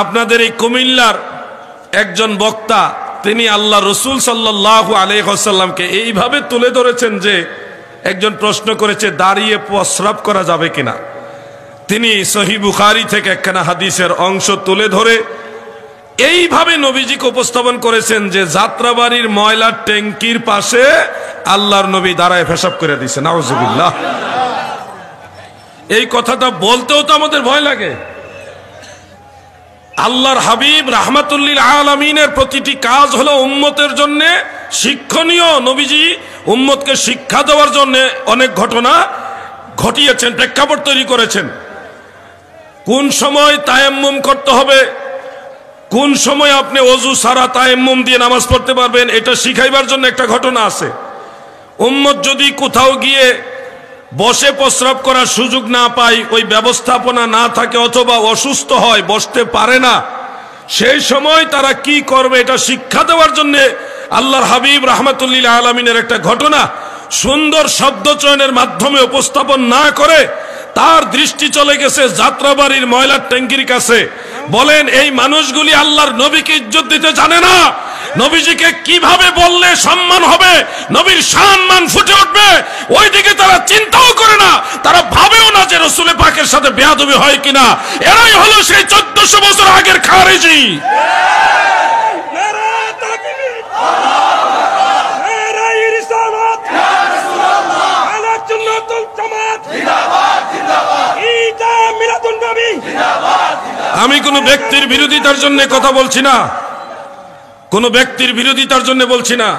আপনাদের এই কুমিল্লার একজন বক্তা তিনি আল্লাহ রসুল সাল্লাল্লাহু আলাইহি ওয়াসাল্লামকে এইভাবে তুলে ধরেছেন যে একজন প্রশ্ন করেছে দাঁড়িয়ে প্রস্রাব করা যাবে কিনা। তিনি সহিহ বুখারী থেকে একখানা হাদিসের অংশ তুলে ধরে এইভাবে নবীজিকে উপস্থাপন করেছেন যে যাত্রাবাড়ির ময়লার ট্যাঙ্কির পাশে আল্লাহর নবী দাঁড়ায় পেশাব করে দিয়েছেন। নাউজুবিল্লাহ। এই কথাটা বলতেও তো আমাদের ভয় লাগে। আল্লাহর হাবিব রাহমাতুল্লিল আলামিনের প্রতিটি কাজ হলো উম্মতের জন্য শিক্ষণীয়। নবীজি উম্মতকে শিক্ষা দেওয়ার জন্য অনেক ঘটনা ঘটিয়েছেন, প্রেক্ষাপট তৈরি করেছেন। কোন সময় তায়াম্মুম করতে হবে, কোন সময় আপনি ওযু ছাড়া তায়াম্মুম দিয়ে নামাজ পড়তে পারবেন, এটা শিখাইবার জন্য একটা ঘটনা আছে। উম্মত যদি কোথাও গিয়ে বসে প্রস্রাব করার সুযোগ না পায়, ওই ব্যবস্থাপনা না থাকে অথবা অসুস্থ হয়, বসতে পারে না, সেই সময় তারা কি করবে এটা শিক্ষা দেওয়ার জন্য আল্লাহর হাবিব রাহমাতুল্লিল আলামিনের একটা ঘটনা সুন্দর শব্দ চয়নের মাধ্যমে উপস্থাপন না করে তার দৃষ্টি চলে গেছে যাত্রাবাড়ির ময়লার ট্যাঙ্কির কাছে। বলেন এই মানুষগুলি আল্লাহর নবীকে ইজ্জত দিতে জানে না। নবীজিকে কিভাবে বললে সম্মান হবে, নবীর সম্মান ফুটে উঠবে, ওইদিকে তারা চিন্তাও করে না, তারা ভাবেও না যে রাসূল পাকের সাথে বেয়াদবি হয় কিনা। এরাই হলো সেই 1400 বছর আগের খারেজি। আমি কোন ব্যক্তির বিরোধিতার জন্য কথা বলছি না, কোন ব্যক্তির বিরোধিতার জন্য বলছি না।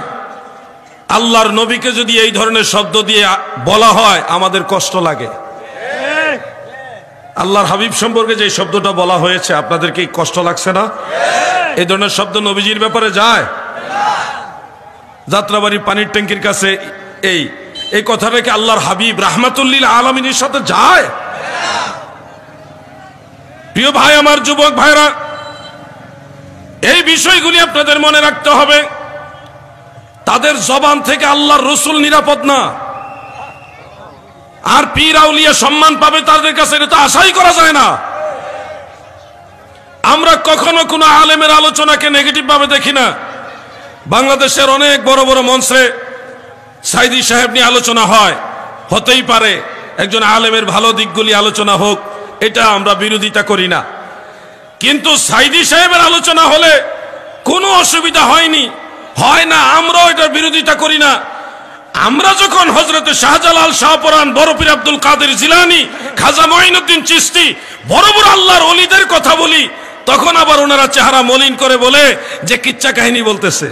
আল্লাহর নবীকে যদি এই ধরনের শব্দ দিয়ে বলা হয় আমাদের কষ্ট লাগে। আল্লাহর হাবিব সম্পর্কে যে শব্দটা বলা হয়েছে আপনাদের কি কষ্ট লাগছে না? এই ধরনের শব্দ নবীজির ব্যাপারে যায়? যাত্রাবাড়ির পানির ট্যাঙ্কির কাছে এই কথাটা কি আল্লাহর হাবিব রাহমাতুল্লিল আলামিনের সাথে যায়? প্রিয় ভাই আমার, যুবক ভাইরা, এই বিষয়গুলি আপনাদের মনে রাখতে হবে। তাদের জবান থেকে আল্লাহর রাসূল নিরাপদ না, আর পীর আউলিয়া সম্মান পাবে তাদের কাছে, এটা তো আশাই করা যায় না। আমরা কখনো কোনো আলেমের আলোচনাকে নেগেটিভ ভাবে দেখি না। বাংলাদেশের অনেক বড় বড় মঞ্চে সাইদি সাহেব নিয়ে আলোচনা হয়, হতেই পারে একজন আলেমের ভালো দিকগুলি আলোচনা হোক, এটা আমরা বিরোধিতা করি না। কিন্তু সাইদি সাহেবের আলোচনা হলে কোনো অসুবিধা হয় না, আমরাও এটার বিরোধিতা করি না। আমরা যখন হযরত শাহজালাল শাহপরান, বড় পীর আব্দুল কাদের জিলানী, খাজা মঈনুদ্দিন চিশতি, বড় বড় আল্লাহর ওলিদের কথা বলি, তখন আবার ওনারা চেহারা মলিন করে বলে যে কিচ্ছা কাহিনী বলতেছে।